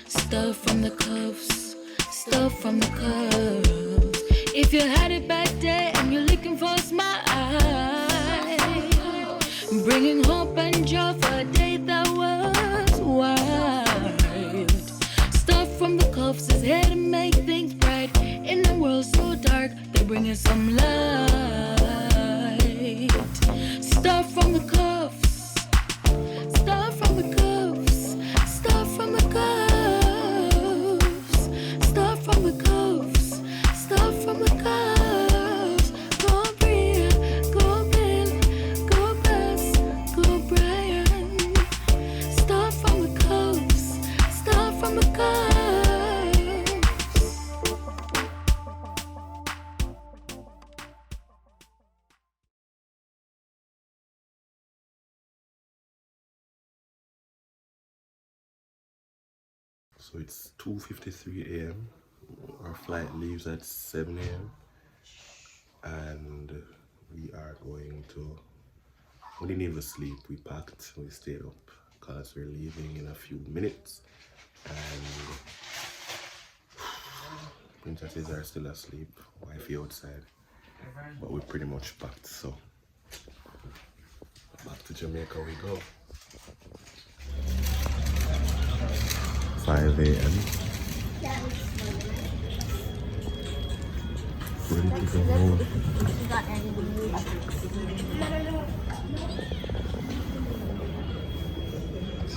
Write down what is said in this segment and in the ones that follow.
Stuff from the cuffs, stuff from the cuffs. If you had it back there and you're looking for a smile, bringing hope and joy for a day that was wild. Stuff from the cuffs is here to make things bright. In a world so dark, they're bringing some light. Stuff from the cuffs, stuff from the cuffs, stuff from the cuffs, stuff from the cuffs, stuff from the cuffs. Go Bria, go Ben, go Bess, go Brian. Stuff from the cuffs, stuff from the cuffs. So it's 2:53 a.m. Our flight leaves at 7 a.m. and we are going to, we didn't even sleep, we packed, we stayed up because we're leaving in a few minutes and princesses are still asleep, wifey outside, but we're pretty much packed, so back to Jamaica we go. 5 a.m. Ready to go home.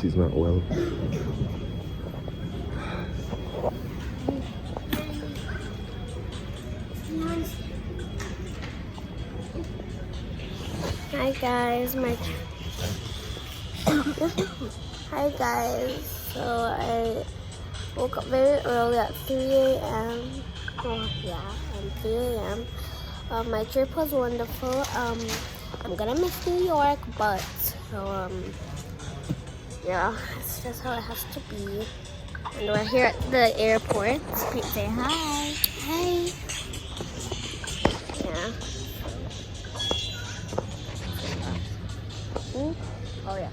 She's not well. Hi guys, Hi guys, so I woke up very early at 3 a.m. Oh yeah, at 3 a.m. My trip was wonderful. I'm gonna miss New York, but yeah, it's just how it has to be. And we're here at the airport. Say hi. Hi. Yeah. Oh yeah.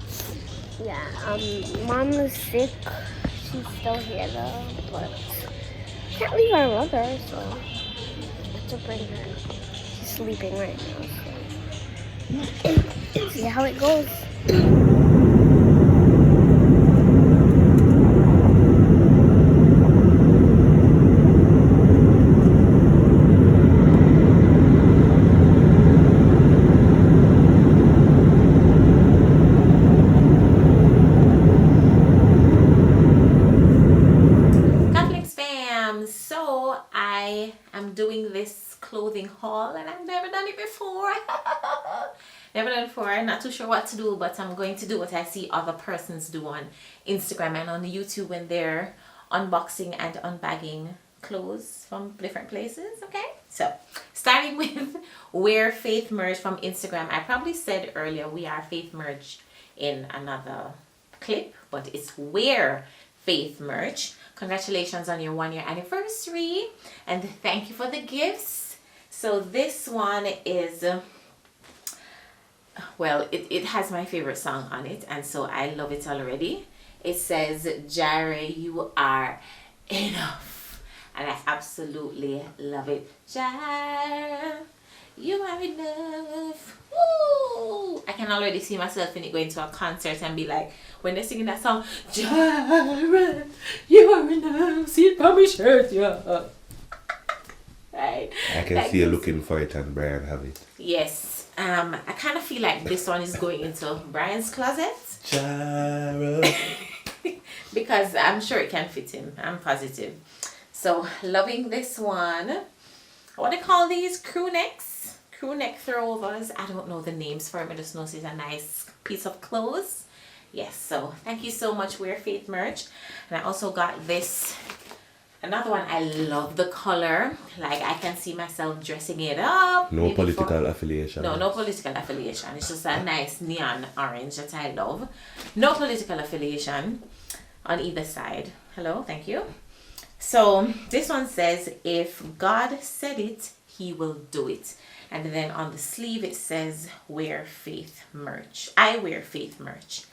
Yeah, mom is sick. She's still here though, but can't leave our mother, so I have to bring her. She's sleeping right now, so see how it goes. Doing this clothing haul and I've never done it before. Never done it before. Not too sure what to do, but I'm going to do what I see other persons do on Instagram and on YouTube when they're unboxing and unbagging clothes from different places. Okay, so starting with Wear Faith Merch from Instagram. I probably said earlier we are Faith Merch in another clip, but it's Wear Faith Merch. Congratulations on your 1-year anniversary and thank you for the gifts. So this one is, well, it has my favorite song on it and so I love it already. It says, Jare, you are enough. And I absolutely love it. Jare, you are enough. Woo! I can already see myself in it going to a concert and be like, when they're singing that song, Jare, you are enough. See it on my shirt, yeah. Right. I can like see you looking for it and Brian have it. Yes. I kind of feel like this one is going into Brian's closet. Jare. Because I'm sure it can fit him. I'm positive. So loving this one. What do they call these? Crew necks? Crew neck throwovers. I don't know the names for it. I just know it's a nice piece of clothes. Yes, so thank you so much, Wear Faith Merch. And I also got this, another one. I love the color. Like I can see myself dressing it up. No political affiliation. No political affiliation. It's just a nice neon orange that I love. No political affiliation on either side. Hello, thank you. So this one says, if God said it, he will do it. And then on the sleeve it says, Wear Faith Merch. I wear Faith Merch.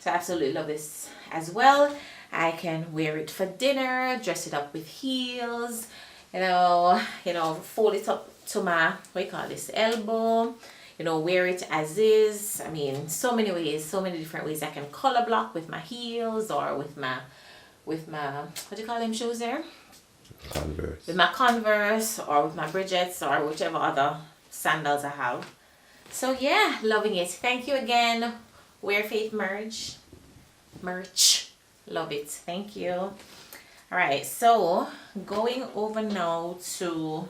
So I absolutely love this as well. I can wear it for dinner, dress it up with heels, fold it up to my, what do you call this, elbow, wear it as is. I mean, so many ways, so many different ways. I can color block with my heels or with my, what do you call them shoes there? Converse. With my Converse or with my Bridgets or whichever other sandals I have. So yeah, loving it. Thank you again, Wear Faith merch. Love it. Thank you. All right, so going over now to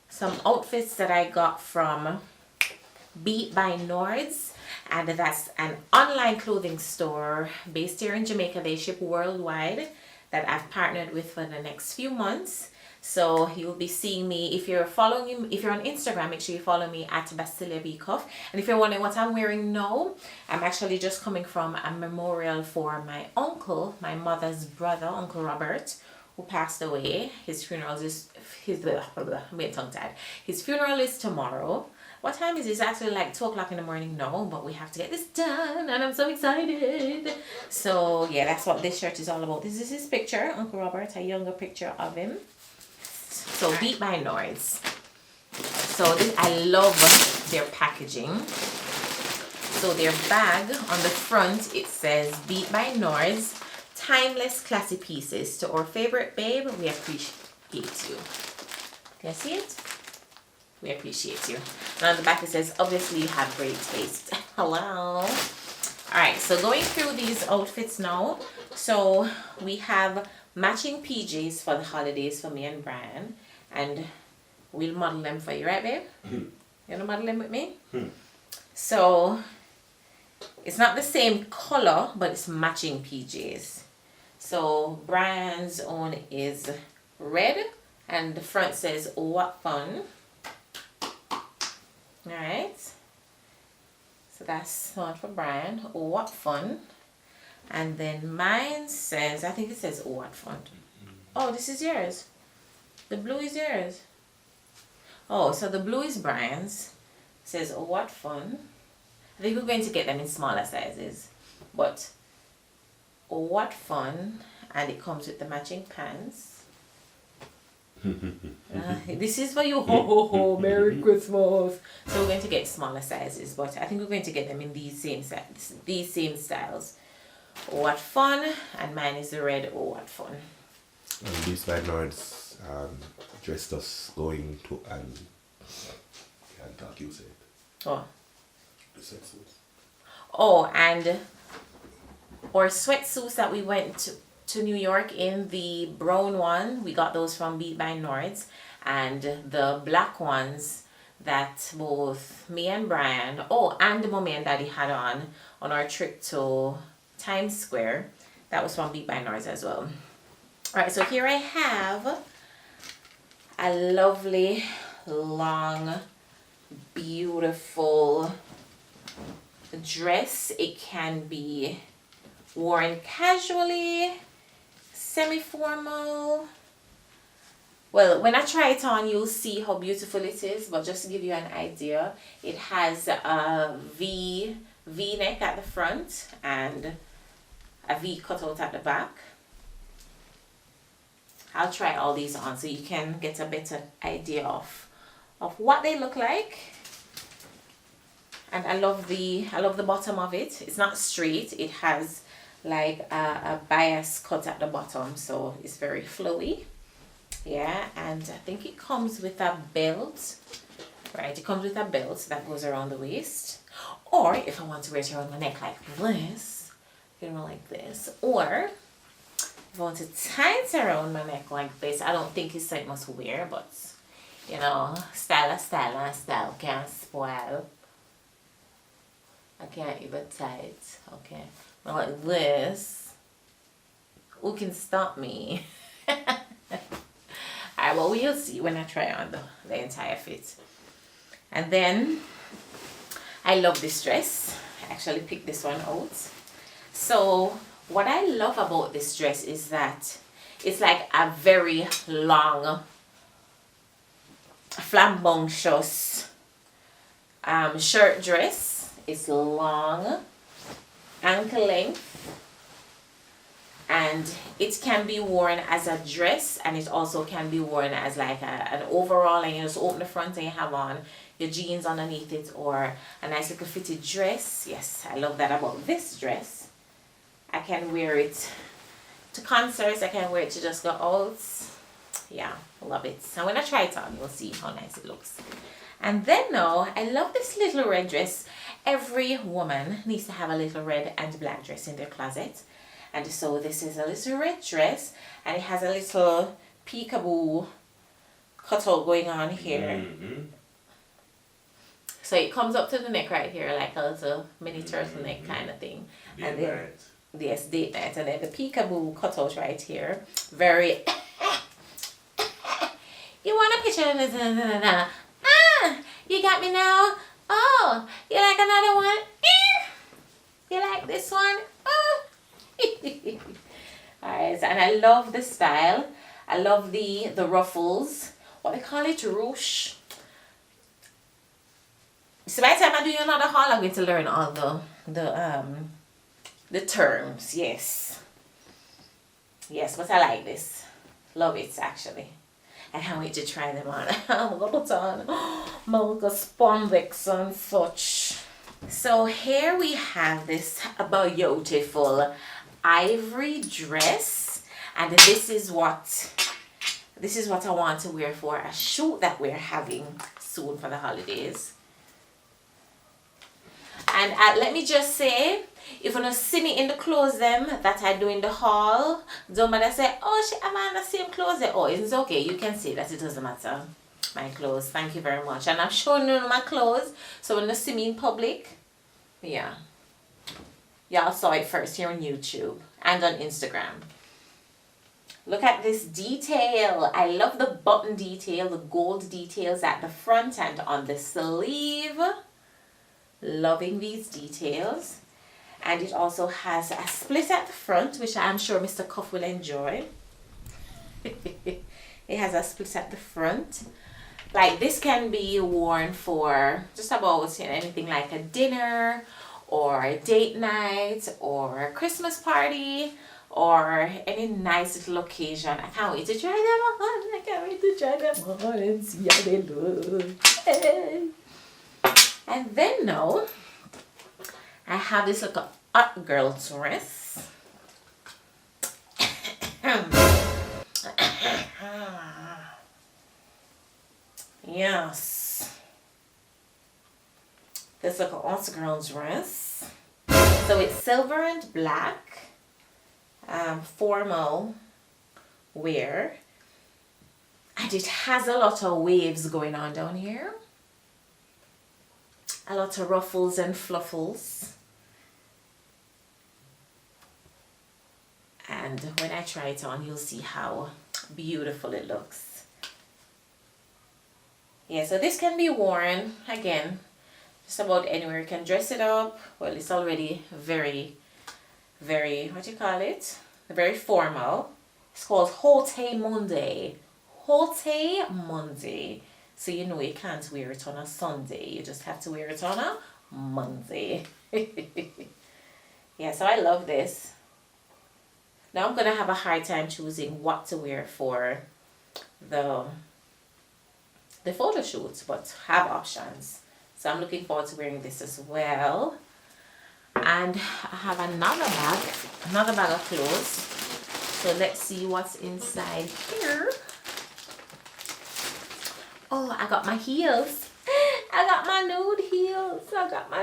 some outfits that I got from Beat by Nords, and that's an online clothing store based here in Jamaica. They ship worldwide, that I've partnered with for the next few months. So you'll be seeing me, if you're following me, if you're on Instagram, make sure you follow me at Basilia B Cuff. And if you're wondering what I'm wearing now, I'm actually just coming from a memorial for my uncle, my mother's brother, Uncle Robert, who passed away. His funeral is, I'm getting tongue-tied. His funeral is tomorrow. What time is it? It's actually like 2 o'clock in the morning now, but we have to get this done and I'm so excited. So yeah, that's what this shirt is all about. This is his picture, Uncle Robert, a younger picture of him. So Beat by Nords. So this, I love their packaging. So their bag on the front, it says Beat by Nords, timeless classy pieces. To our favorite babe, we appreciate you. Can I see it? We appreciate you. And on the back it says, obviously you have great taste. Hello. Alright, so going through these outfits now. So we have matching PJs for the holidays for me and Brian. And we'll model them for you, right babe? You wanna model them with me? So it's not the same color, but it's matching PJs. So Brian's own is red and the front says, "Oh, what fun." Alright, so that's one for Brian. "Oh, what fun." And then mine says, I think it says, "Oh, what fun." Oh, this is yours. The blue is yours. Oh, so the blue is Brian's. It says, "Oh, what fun." I think we're going to get them in smaller sizes. But, "Oh, what fun." And it comes with the matching pants. This is for you. Ho, ho, ho. Merry Christmas. So we're going to get smaller sizes. But I think we're going to get them in these same styles. "Oh, what fun." And mine is the red. "Oh, what fun." And these by Nords dressed us going to an... Can't talk, you say it. Oh. The sweatsuits. Oh, and our sweatsuits that we went to New York in, the brown one, we got those from Beat by Nords, and the black ones that both me and Brian, and mommy and daddy had on our trip to Times Square, that was from Beat by Nords as well. Alright, so here I have a lovely, long, beautiful dress. It can be worn casually, semi-formal. Well, when I try it on, you'll see how beautiful it is, but just to give you an idea, it has a V-neck at the front and a V cutout at the back. I'll try all these on so you can get a better idea of what they look like. And I love the bottom of it. It's not straight. It has like a bias cut at the bottom, so it's very flowy. Yeah, and I think it comes with a belt. Right, it comes with a belt that goes around the waist. Or if I want to wear it around my neck like this, like this. Or if I want to tie it around my neck like this, I don't think it's something must wear, but you know, style can't spoil. I can't even tie it. Okay, but like this, who can stop me? Alright, well, we'll see when I try on the entire fit. And then I love this dress. I actually picked this one out. So what I love about this dress is that it's like a very long, flamboyant shirt dress. It's long, ankle length, and it can be worn as a dress, and it also can be worn as like an overall, and you just open the front and you have on your jeans underneath it, or a nice little fitted dress. Yes, I love that about this dress. I can wear it to concerts, I can wear it to just go out. Yeah, love it. So when I try it on, you'll see how nice it looks. And then now, I love this little red dress. Every woman needs to have a little red and black dress in their closet. And so this is a little red dress, and it has a little peekaboo cutout going on here. So it comes up to the neck right here, like a little mini turtleneck kind of thing. And then, yes, date night. And then the peekaboo cutout right here. Very... You want a picture of this? You got me now? Oh, you like another one? You like this one? Oh. Alright, and I love the style. I love the ruffles. What they call it? Ruche. So by the time I do another haul, I'm going to learn all the terms. Yes. Yes, but I like this. Love it, actually. I can't wait to try them on. I'm gonna put on my little spandex and such. So here we have this beautiful ivory dress, and this is what I want to wear for a shoot that we're having soon for the holidays. And let me just say, if you don't see me in the clothes them that I do in the haul, don't matter say, oh, she have on the same clothes there. Oh, it's okay. You can say that, it doesn't matter. My clothes. Thank you very much. And I'm showing you my clothes, so when you see me in public, yeah, y'all saw it first here on YouTube and on Instagram. Look at this detail. I love the button detail, the gold details at the front and on the sleeve. Loving these details. And it also has a split at the front, which I'm sure Mr. Cuff will enjoy. It has a split at the front. Like, this can be worn for just about, you know, anything like a dinner or a date night or a Christmas party or any nice little occasion. I can't wait to try them on. I can't wait to try them on and see how they look. And then now, I have this little hot girl dress. Yes. This little hot girl dress. So it's silver and black. Formal wear. And it has a lot of waves going on down here. A lot of ruffles and fluffles. And when I try it on, you'll see how beautiful it looks. Yeah, so this can be worn, again, just about anywhere. You can dress it up. Well, it's already very, very, what do you call it? Very formal. It's called Haute Monday. Haute Monday. So you know you can't wear it on a Sunday. You just have to wear it on a Monday. Yeah, so I love this. Now I'm going to have a hard time choosing what to wear for the photo shoot, but have options. So I'm looking forward to wearing this as well. And I have another bag of clothes. So let's see what's inside here. Oh, I got my heels. I got my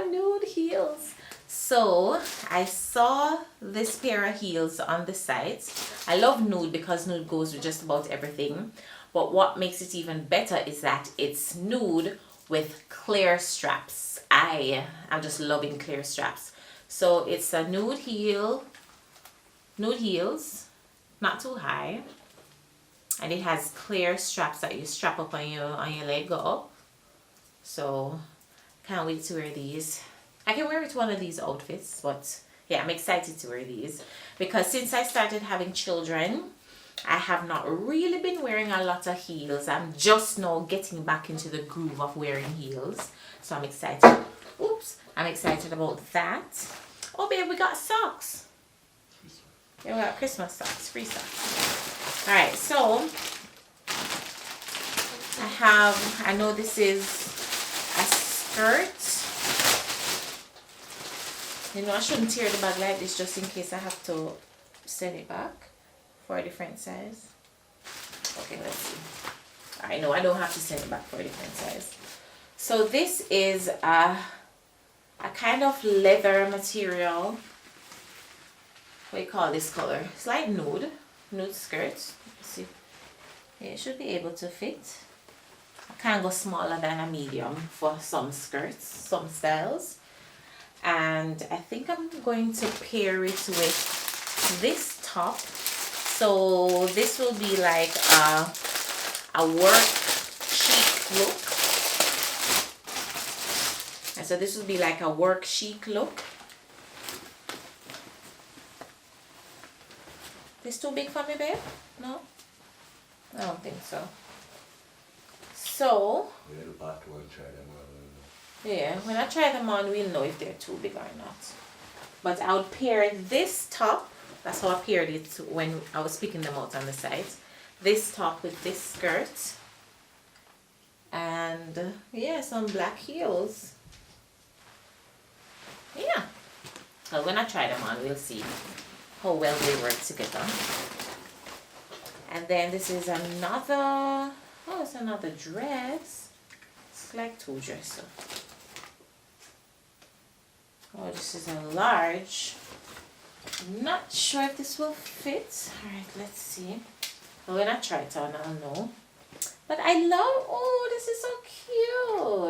nude heels. So I saw this pair of heels on the site. I love nude because nude goes with just about everything. But what makes it even better is that it's nude with clear straps. I'm just loving clear straps. So it's a nude heels, not too high. And it has clear straps that you strap up on your leg up. So can't wait to wear these. I can wear it to one of these outfits, but yeah, I'm excited to wear these because since I started having children, I have not really been wearing a lot of heels. I'm just now getting back into the groove of wearing heels, so I'm excited Oops, I'm excited about that. Oh babe, we got socks. Yeah, we got Christmas socks, free socks. Alright, so I know this is a skirt. You know, I shouldn't tear the bag like this just in case I have to send it back for a different size. Okay, let's see. Alright, no, I don't have to send it back for a different size. So this is a kind of leather material. What do you call this color? It's like nude skirt. Let's see. Yeah, it should be able to fit. I can go smaller than a medium for some skirts, some styles. And I think I'm going to pair it with this top. So this will be like a work chic look. And so this will be like a work chic look. This too big for me, babe? No? I don't think so. So, yeah, when I try them on, we'll know if they're too big or not. But I would pair this top, that's how I paired it when I was picking them out on the site. This top with this skirt. And yeah, some black heels. Yeah. So when I try them on, we'll see how well they work together. And then this is another, oh, it's another dress. It's like two dresses. Oh, this is a large. I'm not sure if this will fit. Alright, let's see. Well, when I try it on, I'll know. But I love, oh, this is so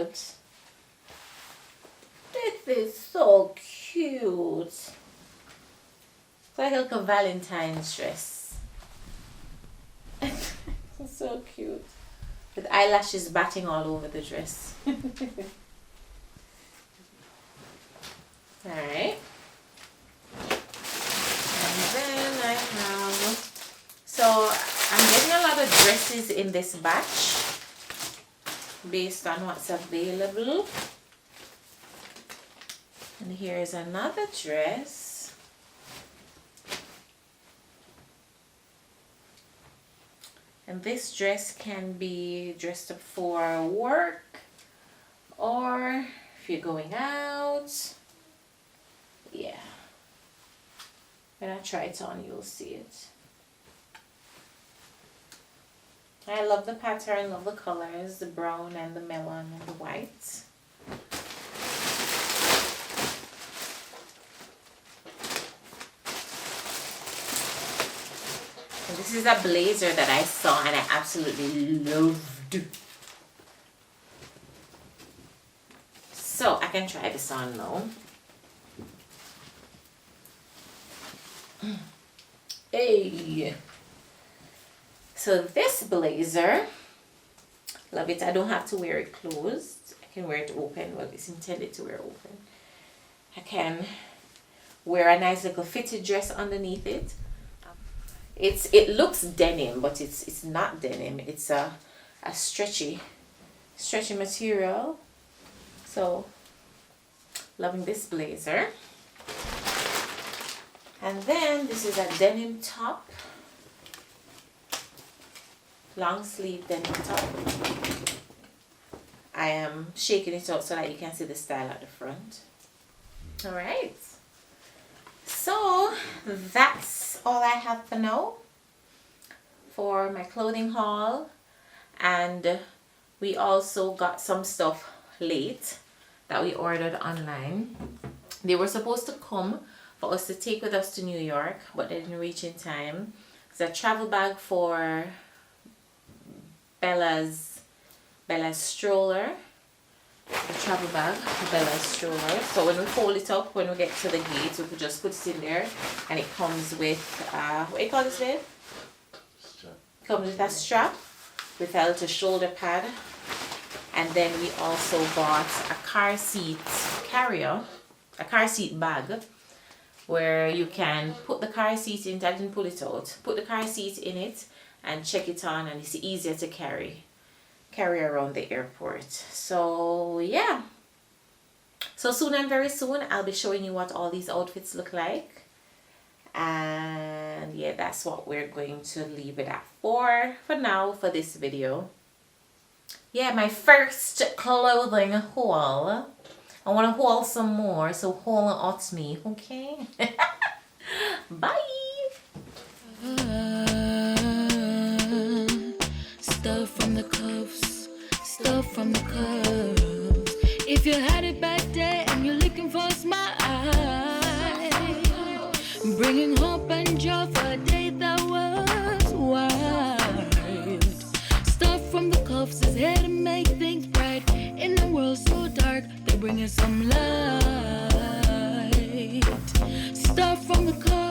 cute. This is so cute. It's like a Valentine's dress. It's so cute. With eyelashes batting all over the dress. Alright. And then I have, so I'm getting a lot of dresses in this batch based on what's available. And here's another dress. And this dress can be dressed up for work or if you're going out. Yeah. When I try it on, you'll see it. I love the pattern, love the colors, the brown and the melon and the white. And this is a blazer that I saw and I absolutely loved. So I can try this on now. Hey. So this blazer, love it. I don't have to wear it closed. I can wear it open. Well, it's intended to wear open. I can wear a nice little fitted dress underneath it. It looks denim, but it's not denim. It's a stretchy material. So loving this blazer. And then this is a denim top. Long sleeve denim top. I am shaking it out so that you can see the style at the front. Alright. So that's all I have for now for my clothing haul. And we also got some stuff late that we ordered online. They were supposed to come for us to take with us to New York, but they didn't reach in time. It's a travel bag for Bella's stroller. A travel bag for Bella's stroller. So when we fold it up, when we get to the gate, we could just put it in there, and it comes with what do you call this, babe? Strap. Comes with a strap with a little shoulder pad. And then we also bought a car seat carrier, a car seat bag, where you can put the car seat in. I didn't pull it out. Put the car seat in it and check it on, and it's easier to carry around the airport. So yeah, So soon and very soon, I'll be showing you what all these outfits look like. And yeah, that's what we're going to leave it at for now, for this video. Yeah, my first clothing haul. I want to haul some more, so haul at me, okay? Bye! Stuff from the cuffs, stuff from the cuffs. If you had it back there and you're looking for a smile, bringing hope and joy for a day that was wild. Stuff from the cuffs is here to make things bright. In the world so dark, they bring us some light. Stuff from the cuffs.